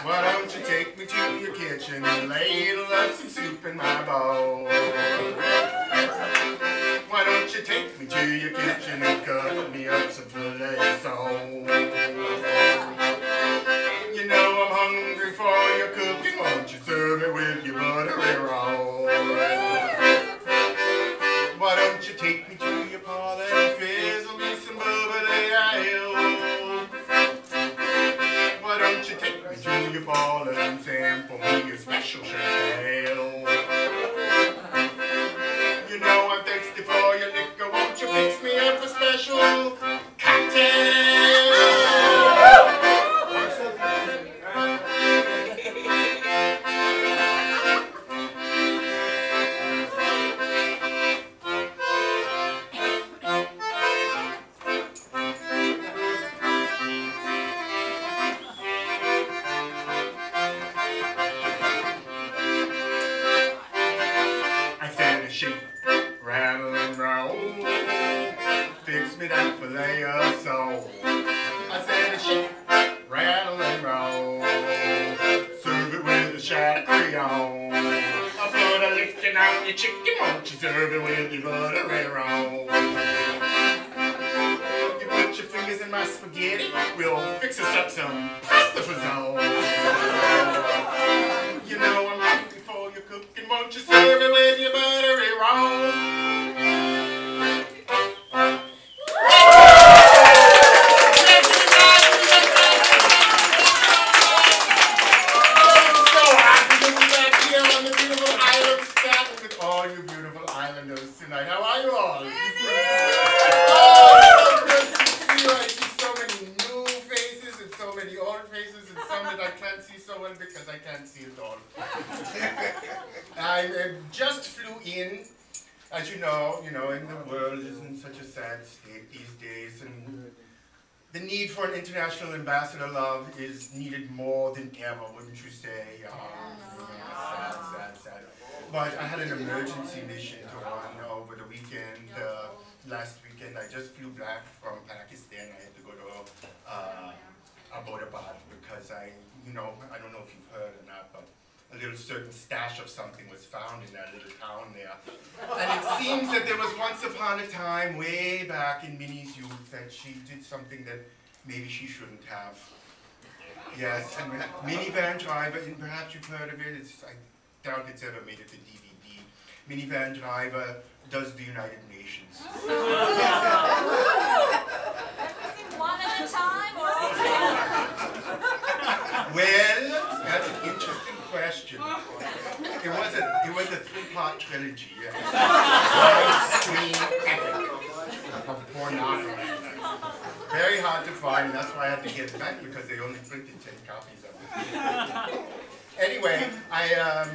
Why don't you take me to your kitchen and ladle up some soup in my bowl? Why don't you take me to your kitchen and cut me up some filet soul? You know I'm hungry for your cooking, won't you serve it with your buttery roll? Why don't you take me to your parlor and fizzle me some bubbly ale? Why don't you take me to your parlor and sample me a special ale? You know I'm thirsty for your liquor, won't you fix me up a special cocktail? Rattle and roll, fix me that filet of soul. I said a shake, rattle and roll, serve it with a shot of Creole. I put a licking out your chicken, won't you serve it with your buttery roll? You put your fingers in my spaghetti, we'll fix us up some pasta fazool. You know I'm hungry for your cooking, won't you serve it with your buttery roll? Tonight. How are you all? Oh, so good to see you. I see so many new faces and so many old faces and some that I can't see so well because I can't see it all. I just flew in. As you know, and the world is in such a sad state these days, and the need for an international ambassador, love, is needed more than ever, wouldn't you say? Sad. But I had an emergency mission to run over the weekend. Last weekend, I just flew back from Pakistan. I had to go to Abbottabad because I don't know if you've heard or not, but a little certain stash of something was found in that little town there. And it seems that there was once upon a time, way back in Minnie's youth, that she did something that maybe she shouldn't have. Yes, and Minivan Driver, and perhaps you've heard of it. I doubt it's ever made it to DVD. Minivan Driver does the United Nations. One at a time or all Well, that's an interesting question. It was a three-part trilogy. Yeah. Screen epic of pornography. Very hard to find, and that's why I had to get it back because they only printed 10 copies of it. Anyway, are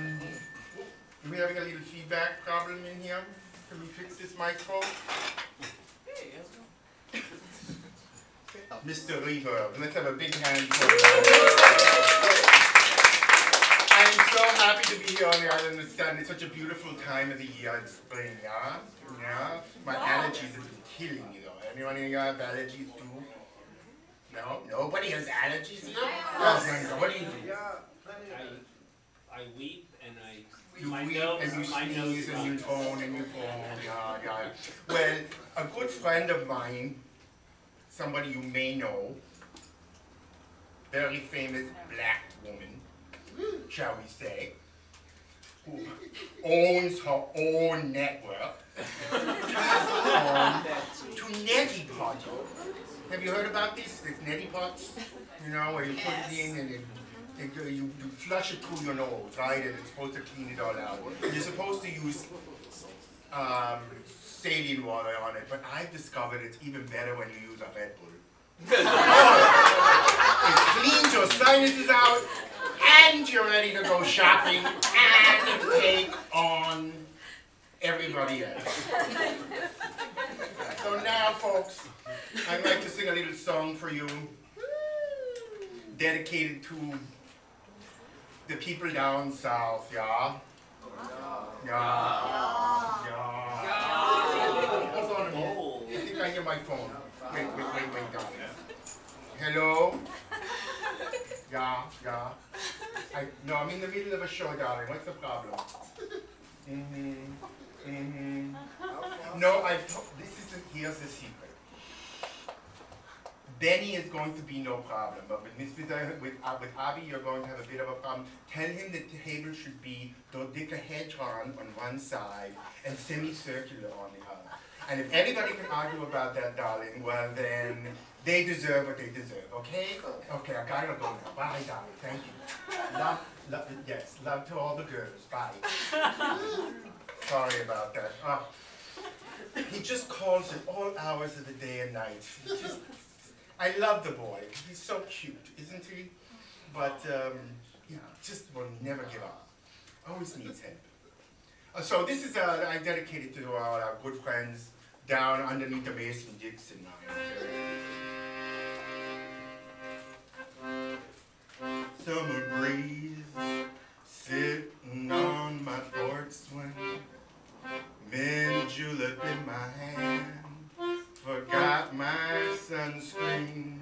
we having a little feedback problem in here? Can we fix this microphone? Mr. Reverb, let's have a big hand for him. I'm so happy to be here on the island of Staten. It's such a beautiful time of the year. It's spring, yeah? My allergies have been killing me, though. Anyone here have allergies too? No? Nobody has allergies here? Yes, what do you do? I weep and you weep and you sneeze and you tone and you foam, yeah. Well, a good friend of mine, somebody you may know, very famous black woman, shall we say, who owns her own network, to neti pot. Have you heard about this? This neti pots? Where you put it in and you flush it through your nose, right? And it's supposed to clean it all out. You're supposed to use saline water on it, but I've discovered it's even better when you use a Red Bull. It cleans your sinuses out, and you're ready to go shopping and take on everybody else. So now, folks, I'd like to sing a little song for you, dedicated to the people down south, yeah? Yeah. Hold on a minute. I think I hear my phone. Wait, down. Hello? Yeah, yeah. No, I'm in the middle of a show, darling. What's the problem? No, here's the secret. Benny is going to be no problem, but with Abby, you're going to have a bit of a problem. Tell him that the table should be dodecahedron on one side and semicircular on the other. And if anybody can argue about that, darling, well then, they deserve what they deserve, okay? Okay, I gotta go now. Bye, darling. Thank you. Love to all the girls. Bye. Sorry about that. He just calls at all hours of the day and night. I love the boy. He's so cute, isn't he? But he just will never give up. Always needs help. So this is I dedicated to our good friends down underneath the Mason-Dixon line. Summer breeze sitting on my porch swing, mint julep in my hand. Forgot my sunscreen.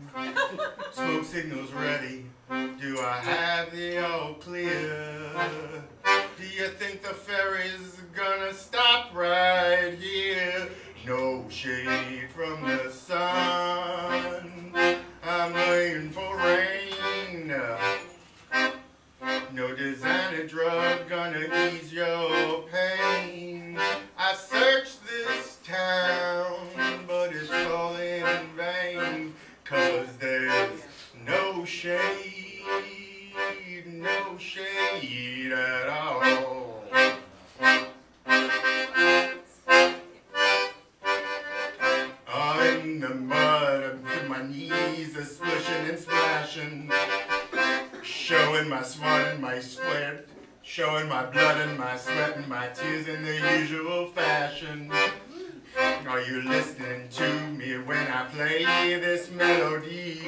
Smoke signals ready. Do I have the all clear? Do you think the ferry's gonna stop right here? No shade from the sun. I'm waiting for rain. No designer drug gonna ease your pain. I searched this town, but it's all in vain, 'cause there's no shade at all. In the mud, my knees are splishing and splashing, showing my smut and my sweat, showing my blood and my sweat and my tears in the usual fashion. Are you listening to me when I play this melody?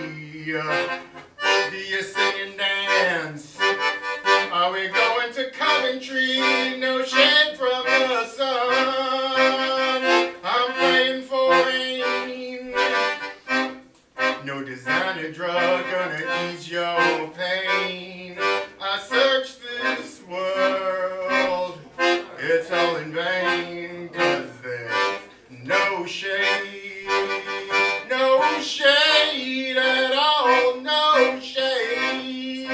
Do you sing and dance? Are we going to Coventry? No shade from the sun. I'm praying for rain. No designer drug gonna ease your pain. I searched this world, it's all in vain, 'cause there's no shade at all, no shade.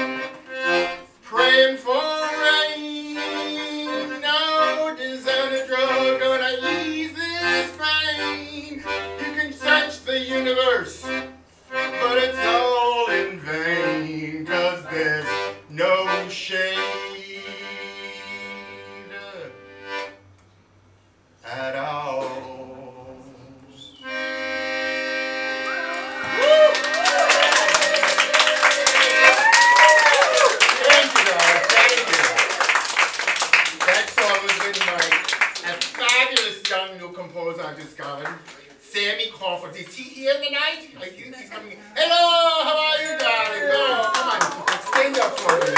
Praying for rain, no designer drug gonna ease this pain. You can search the universe, but it's all in vain, 'cause there's no shade at all. Thank you, guys. Thank you. That song was written by a fabulous young new composer I discovered, Sammy Crawford. Is he here tonight? I think he's coming. Hello, how are you, darling? Oh, come on, stand up for a minute.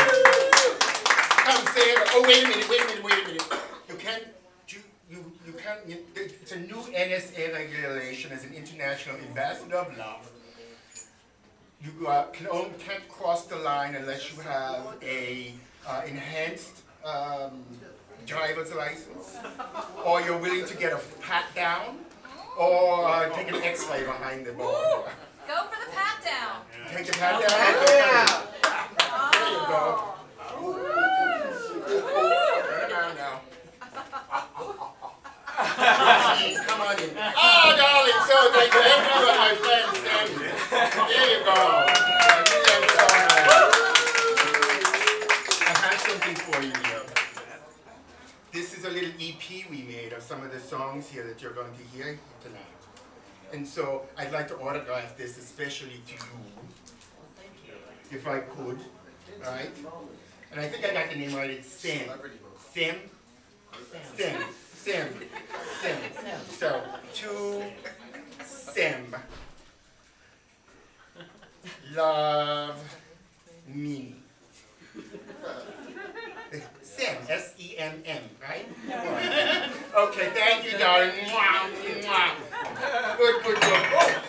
Come, stand up. Oh, wait a minute. You can't, it's a new NSA regulation as an international ambassador of love. You can't cross the line unless you have a enhanced driver's license, or you're willing to get a pat down, or take an X-ray behind the board. Go for the pat down. Take the pat down? Yeah. There you go. Turn around now. Come on in. Oh, darling, so thank you. Everyone, my friends, thank you. There you go. I have something for you here. This is a little EP we made of some of the songs here that you're going to hear tonight. And so I'd like to autograph this especially to you, if I could, right? And I think I got the name right. It's Sam. Sam? Sam. Sam. Sam. So, to Sam. Love Minnie. Sam, S-E-M-M, right? Okay, thank you, darling. Mwah, mwah. Good.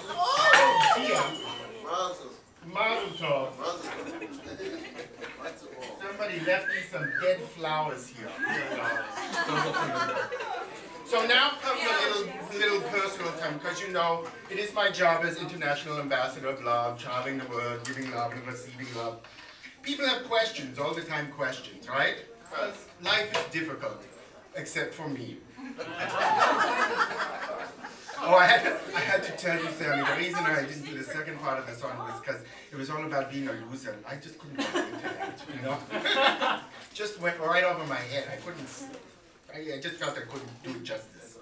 Oh, dear. Mazel tov. somebody left me some dead flowers here. Those are for you. So now comes a little personal time, because you know, it is my job as International Ambassador of Love, traveling the world, giving love and receiving love. People have questions, all the time questions, right? Because life is difficult, except for me. Oh, I had to tell you, Sammy, the reason I didn't do the second part of the song was because it was all about being a loser. I just couldn't get into that, you know? Just went right over my head. I just felt I couldn't do it justice.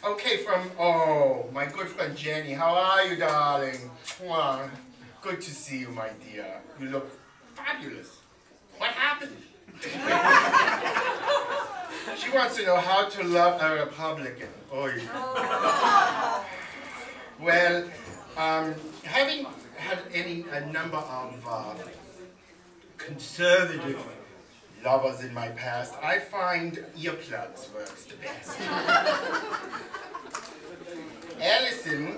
Okay, oh, my good friend Jenny, how are you, darling? Well, good to see you, my dear. You look fabulous. What happened? She wants to know how to love a Republican. Oy. Well, having had a number of conservative lovers in my past, I find earplugs works the best. Allison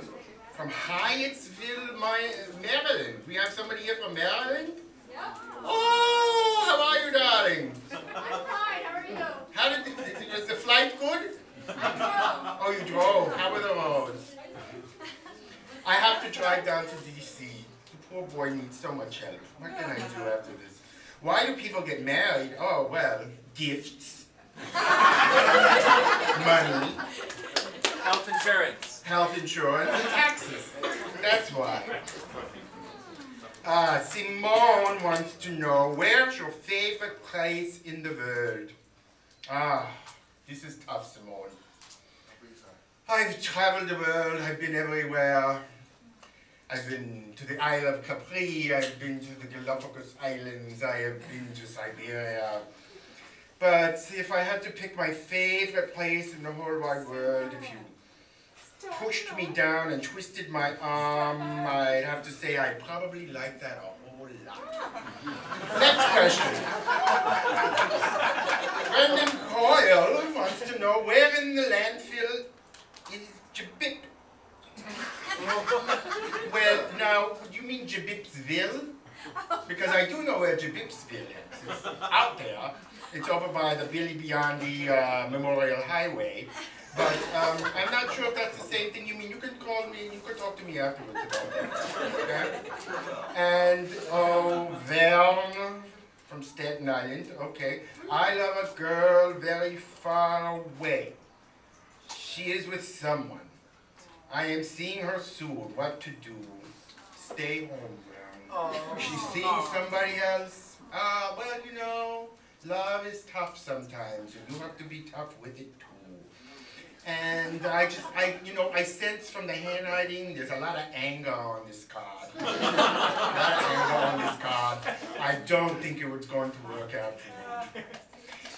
from Hyattsville, Maryland. We have somebody here from Maryland? Yep. Oh, how are you, darling? I'm fine, how are you? Was the flight good? I drove. Oh, you drove. How were the roads? I have to drive down to D.C. The poor boy needs so much help. What can I do after this? Why do people get married? Oh, well, gifts. Money. Health insurance. Health insurance and taxes. That's why. Simone wants to know, where's your favorite place in the world? This is tough, Simone. I've traveled the world, I've been everywhere. I've been to the Isle of Capri, I've been to the Galapagos Islands, I have been to Siberia. But if I had to pick my favorite place in the whole wide world, if you pushed me down and twisted my arm, I'd have to say I probably like that a whole lot. Next question. Brendan Coyle wants to know, where in the landfill is Jabip? Well, now, do you mean Jabipsville? Because I do know where Jabipsville is. It's out there. It's over by the Billy Biondi Memorial Highway. But I'm not sure if that's the same thing you mean. You can call me, you can talk to me afterwards about that. Okay? And, Vern from Staten Island. Okay. I love a girl very far away. She is with someone. I am seeing her soon. What to do? Stay home, Vern. She's seeing somebody else. Well, you know, love is tough sometimes. And you have to be tough with it too. And I sense from the handwriting, there's a lot of anger on this card. A lot of anger on this card. I don't think it was going to work out for me.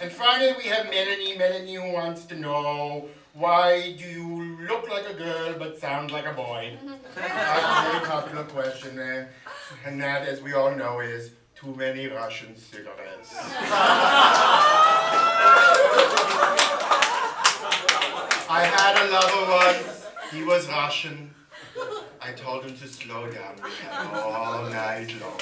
And finally, we have Melanie. Melanie who wants to know, why do you look like a girl but sound like a boy? That's a very popular question there. And that, as we all know, is too many Russian cigarettes. I had a lover once. He was Russian. I told him to slow down. We had all night long.